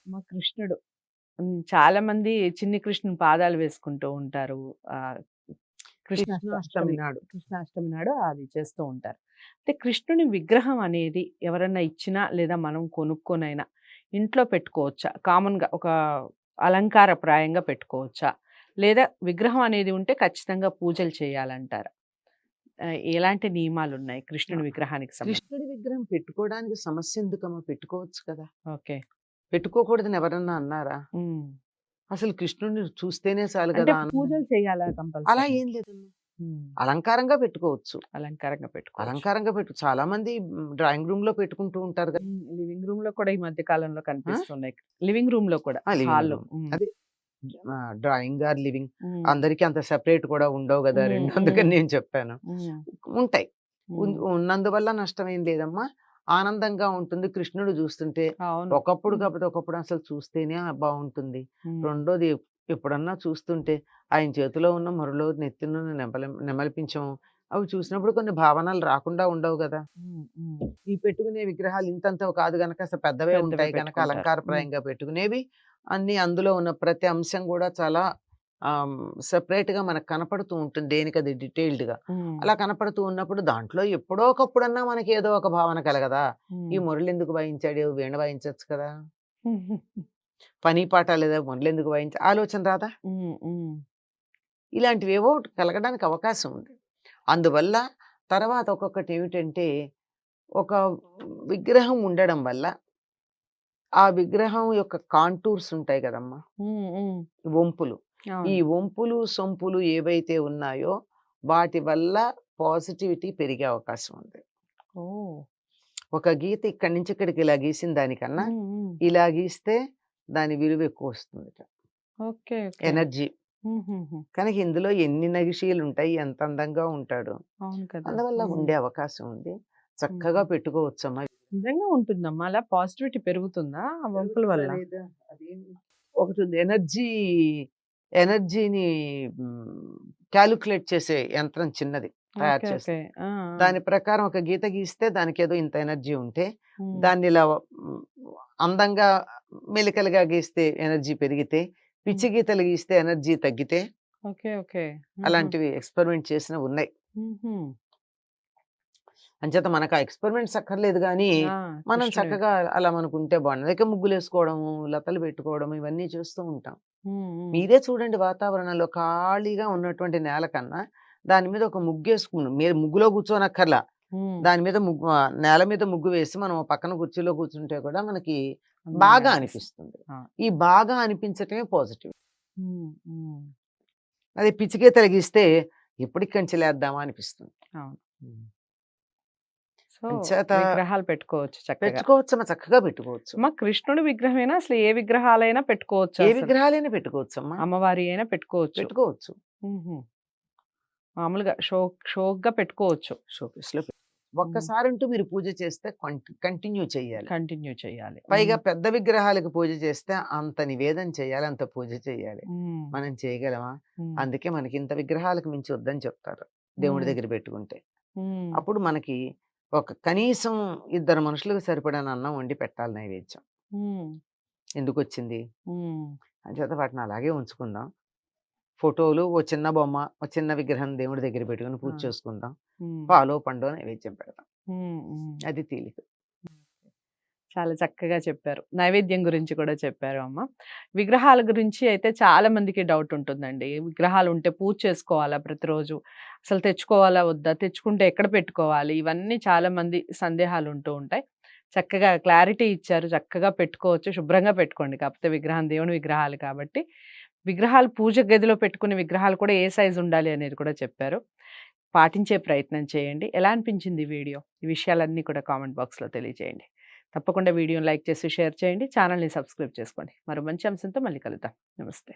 మా కృష్ణుడు చాలా మంది చిన్ని కృష్ణుని పాదాలు వేసుకుంటూ ఉంటారు. ఆహ్, కృష్ణాష్టమి నాడు. కృష్ణాష్టమి నాడు అది చేస్తూ ఉంటారు. అయితే కృష్ణుని విగ్రహం అనేది ఎవరన్నా ఇచ్చినా లేదా మనం కొనుక్కొనైనా ఇంట్లో పెట్టుకోవచ్చా? కామన్‌గా ఒక అలంకారప్రాయంగా పెట్టుకోవచ్చా? లేదా విగ్రహం అనేది ఉంటే ఖచ్చితంగా పూజలు చేయాలంటారా? ఎలాంటి నియమాలున్నాయి కృష్ణుని విగ్రహానికి సంబంధించి? కృష్ణుడి విగ్రహం పెట్టుకోవడానికి సమస్య ఎందుకమ్మా? పెట్టుకోవచ్చు కదా! ఓకే. పెట్టుకోకూడదని ఎవరన్నా అన్నారా? హ్మ్. అసలు కృష్ణుడిని చూస్తేనే చాలు అంటే గదా! ఆనందం. పూజలు చేయాలా అలా కంపల్సరీ? ఏం లేదమ్మా. హ్మ్. అలంకారంగా పెట్టుకోవచ్చు. అలంకారంగా పెట్టుకోవచ్చు. అలంకారంగా చాలా మంది డ్రాయింగ్ రూమ్‌లో పెట్టుకుంటూ ఉంటారు గదా! లివింగ్ రూమ్‌లో కూడా ఈ మధ్య కాలంలో ఆ! కనిపిస్తున్నాయి. లివింగ్ రూమ్‌లో కూడా లివింగ్ హాల్‌లో. రూమ్. హ్మ్. అదే డ్రాయింగ్ ఆర్ లివింగ్. హ్మ్. అందరికి అంత సెపరేట్ కూడా ఉండవు గదా! హ్మ్. 2 అందుకని హ్మ్. నేను చెప్పాను. హ్మ్. ఉంటాయి. హ్మ్. ఉన్నందువల్ల నష్టమేం లేదమ్మా. ఆనందంగా ఉంటుంది కృష్ణుడు చూస్తుంటే. అవును. ఒకప్పుడు హ్మ్. కాకపోతే ఒకప్పుడు అసలు చూస్తేనే బావుంటుంది. హ్మ్. రెండోది ఎప్పుడన్నా చూస్తుంటే ఆయన చేతిలో ఉన్న మరులో నెత్తిన నెమలిపించం అవి చూసినప్పుడు కొన్ని భావనలు రాకుండా ఉండవు గదా! హ్మ్. హ్మ్. ఈ పెట్టుకునే విగ్రహాలు ఇంతంతవి కాదు గనక అసలు పెద్దవే పెద్దవే ఉంటాయి గనక పెట్టుకుంటారు. హ్మ్. అలంకారప్రాయంగా పెట్టుకునేవి అన్నీ అందులో ఉన్న ప్రతి అంశం గూడా చాలా సెపరేట్‌గా మనకు కనపడుతూ ఉంటుంది. దేనికది డీటెయిల్డ్‌గా. హ్మ్. అలా కనపడుతూ ఉన్నప్పుడు దాంట్లో ఎప్పుడో ఒకప్పుడన్నా మనకేదో ఒక భావన కలగదా! ఈ హ్మ్. మురళెందుకు వాయించాడు? వీణ వాయించొచ్చు కదా! హ్మ్. పని పాట లేదా మురళెందుకు ఆలోచన రాదా? హ్మ్. హ్మ్. ఇలాంటివేవో కలగడానికి అవకాశం ఉంది. అందువల్ల తర్వాత ఒక్కొక్కటేమిటంటే ఒక విగ్రహం ఉండడం వల్ల ఆ విగ్రహం యొక్క కాంటూర్స్ ఉంటాయి గదమ్మా! హ్మ్. హ్మ్. వంపులు. ఈ అవును. వంపులు, సొంపులు ఏవైతే ఉన్నాయో వాటి వల్ల పాజిటివిటీ పెరిగే అవకాశం ఉంది. ఓహ్! ఒక గీత ఇక్కడి నుంచి ఇక్కడికి ఇలా గీసిన దానికన్నా, హ్మ్. హ్మ్. ఇలా గీస్తే దాని విలువ ఎక్కువొస్తుందట. ఓకే. ఓకే. ఎనర్జీ. హుహుహు. కనుక ఇందులో ఎన్ని నగిషీలుంటాయి, ఎంత అందంగా ఉంటాడు. అవును కదా! అందువల్ల హ్మ్. ఉండే అవకాశం ఉంది. చక్కగా హ్మ్. పెట్టుకోవచ్చమ్మా. నిజంగా ఉంటుందమ్మా. అలా పాజిటివిటీ పెరుగుతుందా ఆ వంపుల పెరుగుతుందా వల్ల? లేదా? ఒకటుంది ఎనర్జీని కాలిక్యులేట్ చేసే యంత్రం చిన్నది తయారు ఓకే. ఓకే. చేస్తారు. ఆ! ఆ! దాని ప్రకారం ఒక గీత గీస్తే దానికేదో ఇంత ఎనర్జీ ఉంటే, హ్మ్. దాన్నిలా హ్మ్, అందంగా మెలికలుగా గీస్తే ఎనర్జీ పెరిగితే, హ్మ్. పిచ్చి గీతలు గీస్తే ఎనర్జీ తగ్గితే, ఓకే. ఓకే. ఆహా! అలాంటివి ఎక్స్‌పెరిమెంట్ చేసినవున్నాయి. హుహు. అంచేత మనకు ఆ ఎక్స్‌పెరిమెంట్స్ అక్కర్లేదు గానీ, ఆ! మనం కృష్ణుడివి. చక్కగా అలా మనకుంటే బావుండు. ఇక ముగ్గులేసుకోవడము, లతలు పెట్టుకోవడం ఇవన్నీ చేస్తూ ఉంటాం. హ్మ్. హ్మ్. మీరే చూడండి వాతావరణంలో ఖాళీగా ఉన్నటువంటి నేల కన్నా, దాని మీద ఒక మీరు ముగ్గులో కూర్చోనక్కర్లా. హ్మ్. దాని మీద నేల మీద ముగ్గు వేసి మనం ఓ పక్కన కుర్చీలో కూర్చుంటే కూడా మనకి అందంగా బాగా అనిపిస్తుంది. అనిపిస్తుంది. ఆ! ఈ బాగా అనిపించటమే పాజిటివ్. హ్మ్. హ్మ్. అదే పిచ్చిగీతలు గీస్తే ఎప్పటికి కంచెలేద్దామా అనిపిస్తుంది. అవును. హ్మ్. సో, అంచేత విగ్రహాలు పెట్టుకోవచ్చు చక్కగా. పెట్టుకోవచ్చమ్మా చక్కగా పెట్టుకోవచ్చు. అమ్మ కృష్ణుడి విగ్రహమేనా? అసలు ఏ విగ్రహాలైనా పెట్టుకోవచ్చా ఏ అసలు? విగ్రహాలైనా పెట్టుకోవచ్చమ్మా. అమ్మవారి అయినా పెట్టుకోవచ్చు. పెట్టుకోవచ్చు. హుహు. మామూలుగా షోక్‌గా పెట్టుకోవచ్చు. షోకేస్‌లో హ్మ్. ఒక్కసారంటూ మీరు పూజ చేస్తే కంటిన్యూ చెయ్యాలి. కంటిన్యూ చేయాలి. పైగా హ్మ్. పెద్ద విగ్రహాలకు పూజ చేస్తే అంత నివేదన చేయాలి. అంత పూజ చేయాలి. హ్మ్. మనం చేయగలమా? హ్మ్. అందుకే మనకింత విగ్రహాలకు మించి వద్దని చెప్తారు. దేవుడి హ్మ్. దగ్గర పెట్టుకుంటే. హ్మ్. అప్పుడు మనకి ఒక కనీసం ఇద్దరు మనుషులకు సరిపడని అన్నం వండి పెట్టాలి నైవేద్యం. హ్మ్. ఎందుకొచ్చింది? హ్మ్. అంచేత వాటిని అలాగే ఉంచుకుందాం. ఫోటోలు, ఓ చిన్న బొమ్మ, ఓ చిన్న విగ్రహం దేవుడి దగ్గర పెట్టుకొని ఆ! పూజ చేసుకుందాం. హ్మ్. పాలో, పండో నైవేద్యం పెడదాం. హ్మ్. హ్మ్. అది తేలిక. చాలా చక్కగా చెప్పారు. నైవేద్యం గురించి కూడా చెప్పారు అమ్మ. విగ్రహాల గురించి అయితే చాలా మందికి డౌట్ ఉంటుందండి. విగ్రహాలు ఉంటే పూజ చేసుకోవాలా ప్రతిరోజు? అసలు తెచ్చుకోవాలా వద్దా? తెచ్చుకుంటే ఎక్కడ పెట్టుకోవాలి? ఇవన్నీ చాలా మంది సందేహాలు ఉంటూ ఉంటాయి. చక్కగా క్లారిటీ ఇచ్చారు. చక్కగా పెట్టుకోవచ్చు. శుభ్రంగా పెట్టుకోండి. కాకపోతే విగ్రహం దేవుని విగ్రహాలు కాబట్టి. విగ్రహాలు పూజ గదిలో పెట్టుకునే విగ్రహాలు కూడా ఏ సైజ్ ఉండాలి అనేది కూడా చెప్పారు. పాటించే ప్రయత్నం చేయండి. ఎలా అనిపించింది ఈ వీడియో? ఈ విషయాలన్నీ కూడా కామెంట్ బాక్స్‌లో తెలియజేయండి. తప్పకుండా వీడియోని లైక్ చేసి షేర్ చేయండి. ఛానెల్‌ని సబ్స్క్రైబ్ చేసుకోండి. మరో మంచి అంశంతో మళ్ళీ కలుద్దాం. నమస్తే.